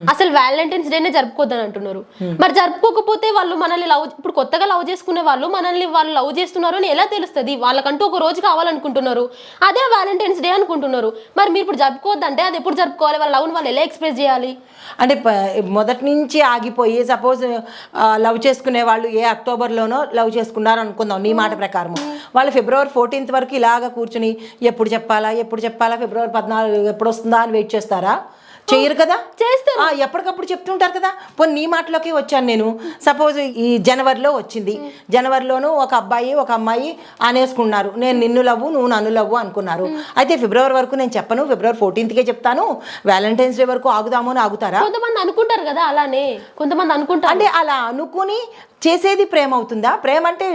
అసలు వ్యాలంటైన్స్ డేనే జరుపుకోద్దని అంటున్నారు. మరి జరుపుకోకపోతే వాళ్ళు మనల్ని ఇప్పుడు కొత్తగా లవ్ చేసుకునే వాళ్ళు మనల్ని వాళ్ళు లవ్ చేస్తున్నారు అని ఎలా తెలుస్తుంది? వాళ్ళకంటూ ఒక రోజు కావాలనుకుంటున్నారు, అదే వ్యాలంటైన్స్ డే అనుకుంటున్నారు. మరి మీరు ఇప్పుడు జరుపుకోవద్దంటే అది ఎప్పుడు జరుపుకోవాలి? వాళ్ళ లవ్ని వాళ్ళు ఎలా ఎక్స్ప్రెస్ చేయాలి? అంటే మొదటి నుంచి ఆగిపోయి సపోజ్ లవ్ చేసుకునే వాళ్ళు అక్టోబర్లోనో లవ్ చేసుకున్నారు అనుకుందాం నీ మాట ప్రకారం, వాళ్ళు February 14th వరకు ఇలాగ కూర్చుని ఎప్పుడు చెప్పాలా February 14 ఎప్పుడు వస్తుందా అని వెయిట్ చేస్తారా? చేయరు కదా, చేస్తారు. ఎప్పటికప్పుడు చెప్తుంటారు కదా. పోనీ నీ మాటలోకి వచ్చాను నేను. సపోజ్ ఈ జనవరిలో వచ్చింది, జనవరిలోనూ ఒక అబ్బాయి ఒక అమ్మాయి అనేసుకున్నారు, నేను నిన్ను లవ్వు నువ్వు నన్ను లవ్వు అనుకున్నారు. అయితే ఫిబ్రవరి వరకు నేను చెప్పను, February 14th చెప్తాను, వ్యాలంటైన్స్ డే వరకు ఆగుదాము అని ఆగుతారా? కొంతమంది అనుకుంటారు కదా, అలానే కొంతమంది అనుకుంటారు. అంటే అలా అనుకుని చేసేది ప్రేమ అవుతుందా? ప్రేమ అంటే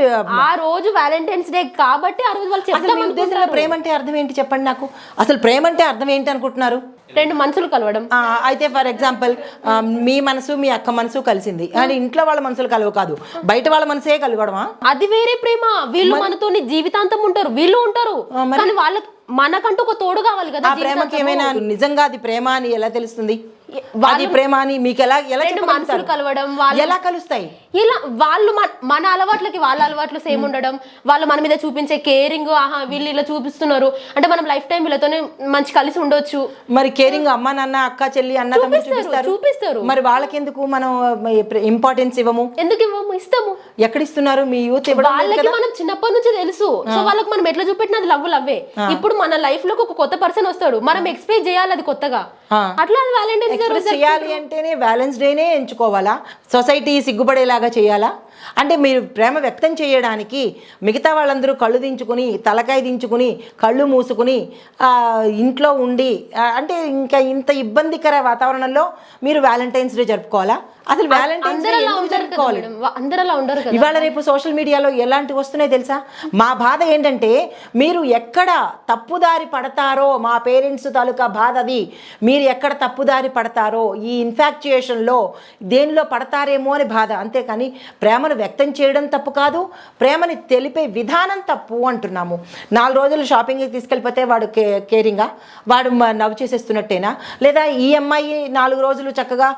ఆ రోజు వ్యాలంటైన్స్ డే కాబట్టి ఆ రోజు వాళ్ళు చెప్తాం. మీ ఉద్దేశంలో ప్రేమ అంటే అర్థం ఏంటి చెప్పండి నాకు. అసలు ప్రేమ అంటే అర్థం ఏంటి అనుకుంటున్నారు? రెండు మనసులు కలవడం. అయితే ఫర్ ఎగ్జాంపుల్ మీ మనసు మీ అక్క మనసు కలిసింది, కానీ ఇంట్లో వాళ్ళ మనసులు కలవ కాదు, బయట వాళ్ళ మనసే కలవడమా? అది వేరే ప్రేమ. వీళ్ళు మనతో జీవితాంతం ఉంటారు, వీళ్ళు ఉంటారు, కానీ వాళ్ళకి మనకంటూ ఒక తోడు కావాలి కదా. ఆ ప్రేమకి ఏమైనా నిజంగా అది ప్రేమ అని ఎలా తెలుస్తుంది? అది ప్రేమ అని మీకు ఎలా మనసులు కలవడం, ఎలా కలుస్తాయి? ఇలా వాళ్ళు మన అలవాట్లకి వాళ్ళ అలవాట్లు సేమ్ ఉండడం, వాళ్ళు మన మీద చూపించే కేరింగ్, ఆహా వీళ్ళు ఇలా చూపిస్తున్నారు అంటే మనం లైఫ్ టైం వీళ్ళతోనే మంచి కలిసి ఉండొచ్చు. మరి కేరింగ్ అమ్మ నాన్న అక్క చెల్లి అన్న చూపిస్తారు. మరి వాళ్ళకి ఎందుకు మనం ఇంపార్టెన్స్ ఇవ్వము? ఎందుకు ఇవ్వము? ఇస్తాము. ఎక్కడ ఇస్తున్నారు? మీ యూత్ వాళ్ళకి మనం చిన్నప్పటి నుంచి తెలుసు, సో వాళ్ళకి మనం ఎట్లా చూపెట్టినా అది లవ్వే. ఇప్పుడు మన లైఫ్ లోకి ఒక కొత్త పర్సన్ వస్తాడు, మనం ఎక్స్ప్రెస్ చేయాలి అది కొత్తగా. అట్లా వ్యాలంటైన్స్ చేయాలి అంటేనే వ్యాలెన్స్ డేనే ఎంచుకోవాలా? సొసైటీ సిగ్గుపడేలాగా చేయాలా? అంటే మీరు ప్రేమ వ్యక్తం చేయడానికి మిగతా వాళ్ళందరూ కళ్ళు దించుకుని తలకాయ దించుకుని కళ్ళు మూసుకుని ఇంట్లో ఉండి అంటే ఇంకా ఇంత ఇబ్బందికర వాతావరణంలో మీరు వ్యాలంటైన్స్ డే జరుపుకోవాలా? అసలు వ్యాలంటైన్స్ డే ఎందుకు జరుపుకోవాలి? ఇవాళ రేపు సోషల్ మీడియాలో ఎలాంటివి వస్తున్నాయి తెలుసా? మా బాధ ఏంటంటే మీరు ఎక్కడ తప్పుదారి పడతారో, మా పేరెంట్స్ తాలూకా బాధ అది. మీరు ఎక్కడ తప్పుదారి పడతారో, ఈ ఇన్ఫాక్చుయేషన్లో దేనిలో పడతారేమో అని బాధ. అంతేకాని ప్రేమను వ్యక్తం చేయడం తప్పు కాదు, ప్రేమని తెలిపే విధానం తప్పు అంటున్నాము. 4 రోజులు షాపింగ్కి తీసుకెళ్ళిపోతే వాడు కేరింగా, వాడు నవ్వు చేసేస్తున్నట్టేనా? లేదా ఈ అమ్మాయి 4 రోజులు చక్కగా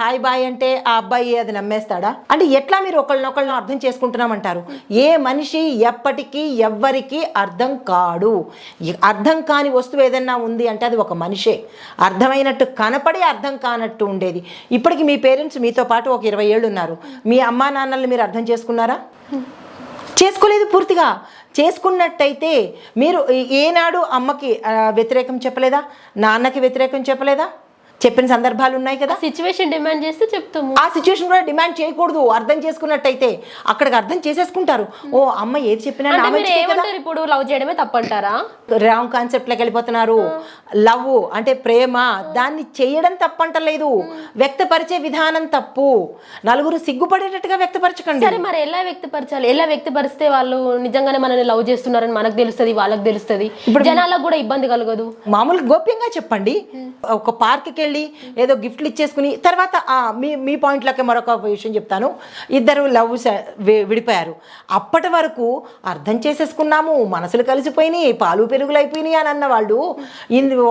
హాయ్ బాయ్ అంటే ఆ అబ్బాయి అది నమ్మేస్తాడా? అంటే ఎట్లా మీరు ఒకళ్ళనొకళ్ళని అర్థం చేసుకుంటున్నామంటారు? ఏ మనిషి ఎప్పటికీ ఎవ్వరికి అర్థం కాడు. అర్థం కాని వస్తువు ఏదన్నా ఉంది అంటే అది ఒక మనిషే. అర్థమైనట్టు కనపడి అర్థం కానట్టు ఉండేది. ఇప్పటికి మీ పేరెంట్స్ మీతో పాటు ఒక 20 ఏళ్ళు ఉన్నారు. మీ అమ్మా నాన్నల్ని మీరు అర్థం చేసుకున్నారా? చేసుకోలేదు. పూర్తిగా చేసుకున్నట్టయితే మీరు ఏనాడు అమ్మకి వ్యతిరేకం చెప్పలేదా? నాన్నకి వ్యతిరేకం చెప్పలేదా? చెప్పిన సందర్భాలు ఉన్నాయి కదా. సిచ్యువేషన్ డిమాండ్ చేస్తే చెప్తాము. ఆ సిచ్యువేషన్ కూడా డిమాండ్ చేయకూడదు. అర్థం చేసుకున్నట్టయితే అక్కడికి అర్థం చేసేసుకుంటారు. ఓ అమ్మ ఏది చెప్పినా ఇప్పుడు లవ్ చేయడమే తప్పంటారా? రాంగ్ కాన్సెప్ట్లోకి వెళ్ళిపోతున్నారు. లవ్ అంటే ప్రేమ, దాన్ని చేయడం తప్పంటలేదు, వ్యక్తపరిచే విధానం తప్పు. నలుగురు సిగ్గుపడేటట్టుగా వ్యక్తపరచకండి. సరే మరి ఎలా వ్యక్తపరచాలి? ఎలా వ్యక్తపరిస్తే వాళ్ళు నిజంగానే మనల్ని లవ్ చేస్తున్నారని మనకు తెలుస్తుంది, వాళ్ళకి తెలుస్తుంది, ఇప్పుడు జనాలకు కూడా ఇబ్బంది కలగదు? మామూలు గోప్యంగా చెప్పండి. ఒక పార్క్కి వెళ్ళి ఏదో గిఫ్ట్లు ఇచ్చేసుకుని తర్వాత మీ పాయింట్లోకి మరొక విషయం చెప్తాను. ఇద్దరు లవ్ విడిపోయారు, అప్పటి వరకు అర్థం చేసేసుకున్నాము, మనసులు కలిసిపోయినాయి, పాలు పెరుగులు అయిపోయినాయి అని అన్న వాళ్ళు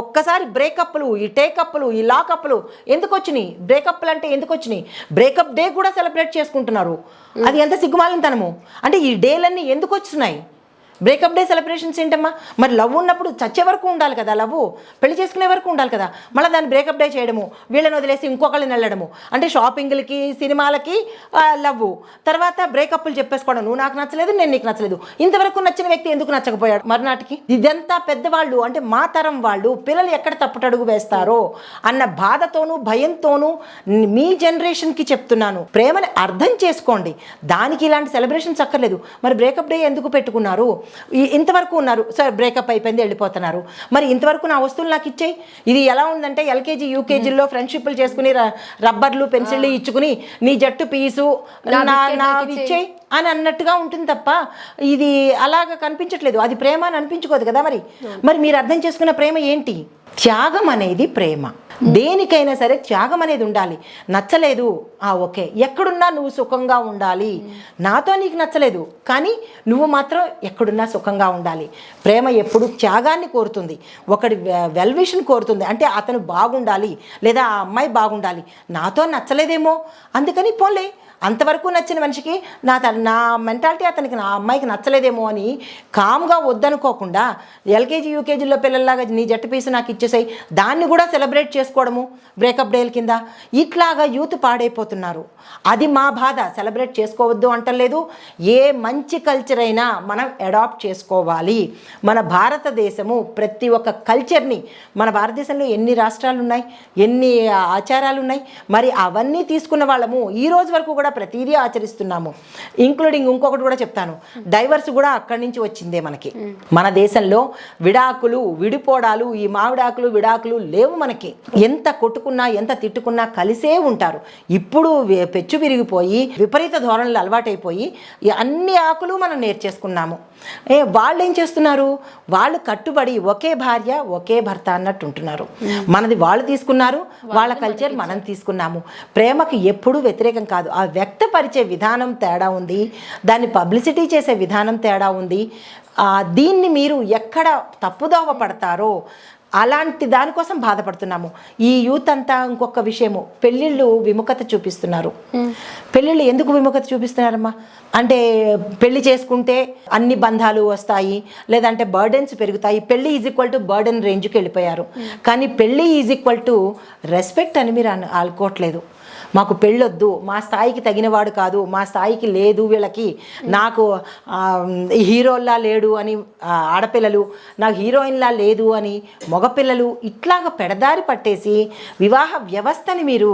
ఒక్కసారి బ్రేకప్లు, ఈ టేకప్లు, ఈ లాకప్లు ఎందుకు వచ్చినాయి? బ్రేకప్లు అంటే ఎందుకు వచ్చినాయి? బ్రేకప్ డే కూడా సెలబ్రేట్ చేసుకుంటున్నారు. అది ఎంత సిగ్గుమాలినతనము! అంటే ఈ డేలన్నీ ఎందుకు వస్తున్నాయి? బ్రేకప్ డే సెలబ్రేషన్స్ ఏంటమ్మా? మరి లవ్ ఉన్నప్పుడు చచ్చే వరకు ఉండాలి కదా, లవ్ పెళ్లి చేసుకునే వరకు ఉండాలి కదా. మళ్ళీ దాన్ని బ్రేకప్ డే చేయడము, వీళ్ళని వదిలేసి ఇంకొకళ్ళని వెళ్ళడము, అంటే షాపింగ్లకి సినిమాలకి లవ్, తర్వాత బ్రేకప్లు చెప్పేసుకోవడం, నువ్వు నాకు నచ్చలేదు నేను నీకు నచ్చలేదు, ఇంతవరకు నచ్చిన వ్యక్తి ఎందుకు నచ్చకపోయాడు మరునాటికి? ఇదంతా పెద్దవాళ్ళు అంటే మా తరం వాళ్ళు పిల్లలు ఎక్కడ తప్పుటడుగు వేస్తారో అన్న బాధతోనూ భయంతోనూ మీ జనరేషన్కి చెప్తున్నాను. ప్రేమని అర్థం చేసుకోండి, దానికి ఇలాంటి సెలబ్రేషన్స్ అక్కర్లేదు. మరి బ్రేకప్ డే ఎందుకు పెట్టుకున్నారు? ఇంతవరకు ఉన్నారు, సార్ బ్రేకప్ అయిపోయింది వెళ్ళిపోతున్నారు. మరి ఇంతవరకు నా వస్తువులు నాకు ఇచ్చేయి. ఇది ఎలా ఉందంటే ఎల్కేజీ యూకేజీలో ఫ్రెండ్షిప్లు చేసుకుని రబ్బర్లు పెన్సిళ్ళు ఇచ్చుకుని నీ జట్టు పీసు నావి ఇచ్చేయి అని అన్నట్టుగా ఉంటుంది తప్ప ఇది అలాగా కనిపించట్లేదు. అది ప్రేమ అని అనిపించుకోదు కదా. మరి మీరు అర్థం చేసుకున్న ప్రేమ ఏంటి? త్యాగం అనేది ప్రేమ. దేనికైనా సరే త్యాగం అనేది ఉండాలి. నచ్చలేదు, ఓకే, ఎక్కడున్నా నువ్వు సుఖంగా ఉండాలి. నాతో నీకు నచ్చలేదు, కానీ నువ్వు మాత్రం ఎక్కడున్నా సుఖంగా ఉండాలి. ప్రేమ ఎప్పుడు త్యాగాన్ని కోరుతుంది, ఒకటి వెల్విషన్ కోరుతుంది. అంటే అతను బాగుండాలి లేదా ఆ అమ్మాయి బాగుండాలి. నాతో నచ్చలేదేమో, అందుకని పోలే, అంతవరకు నచ్చిన మనిషికి నా మెంటాలిటీ అతనికి నా అమ్మాయికి నచ్చలేదేమో అని కామ్గా వద్దనుకోకుండా ఎల్కేజీ యూకేజీలో పిల్లల్లాగా నీ జట్టు పీసు నాకు ఇచ్చేసాయి, దాన్ని కూడా సెలబ్రేట్ చేసుకోవడము బ్రేకప్ డేల కింద, ఇట్లాగా యూత్ పాడైపోతున్నారు. అది మా బాధ. సెలబ్రేట్ చేసుకోవద్దు అంటలేదు. ఏ మంచి కల్చర్ అయినా మనం అడాప్ట్ చేసుకోవాలి. మన భారతదేశము ప్రతి ఒక్క కల్చర్ని, మన భారతదేశంలో ఎన్ని రాష్ట్రాలు ఉన్నాయి, ఎన్ని ఆచారాలు ఉన్నాయి, మరి అవన్నీ తీసుకున్న వాళ్ళము ఈ రోజు వరకు కూడా ప్రతిదీ ఆచరిస్తున్నాము. ఇంక్లూడింగ్ ఇంకొకటి కూడా చెప్తాను, డైవర్స్ కూడా అక్కడి నుంచి వచ్చిందే మనకి. మన దేశంలో విడాకులు, విడిపోవడాలు, ఈ మావిడాకులు విడాకులు లేవు మనకి. ఎంత కొట్టుకున్నా ఎంత తిట్టుకున్నా కలిసే ఉంటారు. ఇప్పుడు పెచ్చు విరిగిపోయి విపరీత ధోరణులు అలవాటైపోయి అన్ని ఆకులు మనం నేర్చేసుకున్నాము. వాళ్ళు ఏం చేస్తున్నారు, వాళ్ళు కట్టుబడి ఒకే భార్య ఒకే భర్త అన్నట్టు ఉంటున్నారు. మనది వాళ్ళు తీసుకున్నారు, వాళ్ళ కల్చర్ మనం తీసుకున్నాము. ప్రేమకు ఎప్పుడూ వ్యతిరేకం కాదు. ఆ వ్యక్తపరిచే విధానం తేడా ఉంది, దాన్ని పబ్లిసిటీ చేసే విధానం తేడా ఉంది. దీన్ని మీరు ఎక్కడ తప్పుదోవ పడతారో అలాంటి దానికోసం బాధపడుతున్నాము. ఈ యూత్ అంతా ఇంకొక విషయము, పెళ్ళిళ్ళు విముఖత చూపిస్తున్నారు. పెళ్ళిళ్ళు ఎందుకు విముఖత చూపిస్తున్నారమ్మా అంటే, పెళ్లి చేసుకుంటే అన్ని బంధాలు వస్తాయి, లేదంటే బర్డెన్స్ పెరుగుతాయి. పెళ్ళి ఈజ్ ఈక్వల్ టు బర్డెన్ రేంజ్కి వెళ్ళిపోయారు. కానీ పెళ్ళి ఈజ్ ఈక్వల్ టు రెస్పెక్ట్ అని మీరు అనుకోవట్లేదు. మాకు పెళ్ళొద్దు, మా స్థాయికి తగినవాడు కాదు, మా స్థాయికి లేదు వీళ్ళకి, నాకు హీరోల్లా లేడు అని ఆడపిల్లలు, నాకు హీరోయిన్లా లేదు అని మగపిల్లలు, ఇట్లాగ పెడదారి పట్టేసి వివాహ వ్యవస్థని మీరు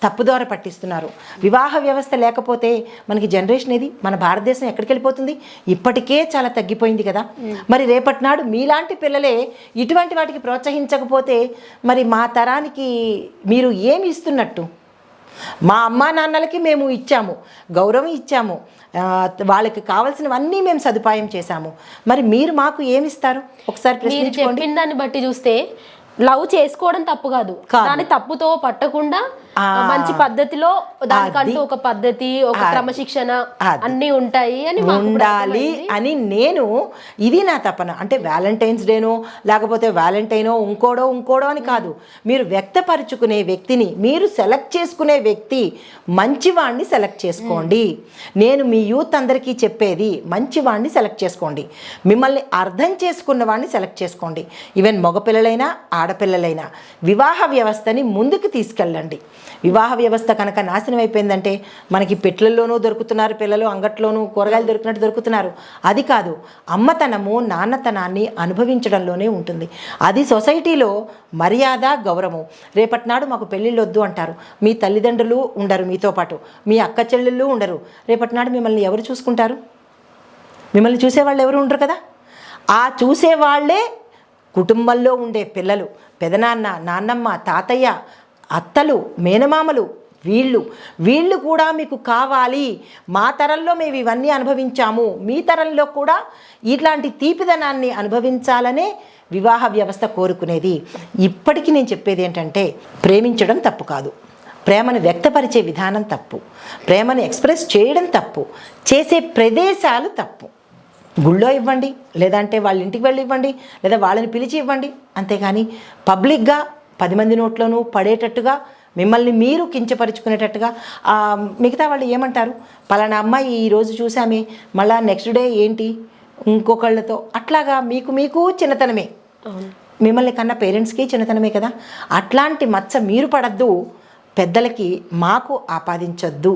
తప్పుదోర పట్టిస్తున్నారు. వివాహ వ్యవస్థ లేకపోతే మనకి జనరేషన్ ఇది, మన భారతదేశం ఎక్కడికి వెళ్ళిపోతుంది? ఇప్పటికే చాలా తగ్గిపోయింది కదా. మరి రేపటి నాడు మీలాంటి పిల్లలే ఇటువంటి వాటికి ప్రోత్సహించకపోతే మరి మా తరానికి మీరు ఏమి ఇస్తున్నట్టు? మా అమ్మా నాన్నలకి మేము ఇచ్చాము, గౌరవం ఇచ్చాము, వాళ్ళకి కావాల్సినవన్నీ మేము సదుపాయం చేశాము. మరి మీరు మాకు ఏమిస్తారు? ఒకసారి ప్రశ్నించుకోండి. చెప్పిన దాన్ని బట్టి చూస్తే లవ్ చేసుకోవడం తప్పు కాదు, దాని తప్పుతో పట్టకుండా మంచి పద్ధతిలో దానికంటూ ఒక పద్ధతి, ఒక క్రమశిక్షణ అన్ని ఉంటాయి అని ఉండాలి అని నేను, ఇది నా తపన. అంటే వ్యాలంటైన్స్ డేనో లేకపోతే వ్యాలంటైనో ఇంకోడో అని కాదు. మీరు వ్యక్తపరుచుకునే వ్యక్తిని, మీరు సెలెక్ట్ చేసుకునే వ్యక్తి మంచివాడిని సెలెక్ట్ చేసుకోండి. నేను మీ యూత్ అందరికీ చెప్పేది, మంచివాడిని సెలెక్ట్ చేసుకోండి. మిమ్మల్ని అర్థం చేసుకున్న వాడిని సెలెక్ట్ చేసుకోండి. ఈవెన్ మగపిల్లలైనా ఆడపిల్లలైనా వివాహ వ్యవస్థని ముందుకు తీసుకెళ్ళండి. వివాహ వ్యవస్థ కనుక నాశనం అయిపోయిందంటే మనకి పెట్లల్లోనూ దొరుకుతున్నారు పిల్లలు, అంగట్లోనూ కూరగాయలు దొరికినట్టు దొరుకుతున్నారు. అది కాదు, అమ్మతనము నాన్నతనాన్ని అనుభవించడంలోనే ఉంటుంది. అది సొసైటీలో మర్యాద, గౌరవం. రేపటి నాడు మాకు పెళ్ళిళ్ళు వద్దు అంటారు, మీ తల్లిదండ్రులు ఉండరు, మీతో పాటు మీ అక్క చెల్లెళ్ళు ఉండరు. రేపటి నాడు మిమ్మల్ని ఎవరు చూసుకుంటారు? మిమ్మల్ని చూసేవాళ్ళు ఎవరు ఉండరు కదా. ఆ చూసేవాళ్లే కుటుంబంలో ఉండే పిల్లలు, పెదనాన్న, నాన్నమ్మ, తాతయ్య, అత్తలు, మేనమామలు, వీళ్ళు కూడా మీకు కావాలి. మా తరంలో మేము ఇవన్నీ అనుభవించాము, మీ తరంలో కూడా ఇట్లాంటి తీపిదనాన్ని అనుభవించాలనే వివాహ వ్యవస్థ కోరుకునేది. ఇప్పటికీ నేను చెప్పేది ఏంటంటే, ప్రేమించడం తప్పు కాదు, ప్రేమను వ్యక్తపరిచే విధానం తప్పు, ప్రేమను ఎక్స్ప్రెస్ చేయడం తప్పు, చేసే ప్రదేశాలు తప్పు. గుళ్ళో ఇవ్వండి, లేదంటే వాళ్ళ ఇంటికి వెళ్ళి ఇవ్వండి, లేదా వాళ్ళని పిలిచి ఇవ్వండి. అంతేగాని పబ్లిక్గా 10 మంది నోట్లోనూ పడేటట్టుగా, మిమ్మల్ని మీరు కించపరుచుకునేటట్టుగా మిగతా వాళ్ళు ఏమంటారు, పలానా అమ్మాయి ఈరోజు చూసామే, మళ్ళీ నెక్స్ట్ డే ఏంటి ఇంకొకళ్ళతో, అట్లాగా మీకు చిన్నతనమే, మిమ్మల్ని కన్నా పేరెంట్స్కి చిన్నతనమే కదా. అట్లాంటి మచ్చ మీరు పడద్దు, పెద్దలకి మాకు ఆపాదించొద్దు.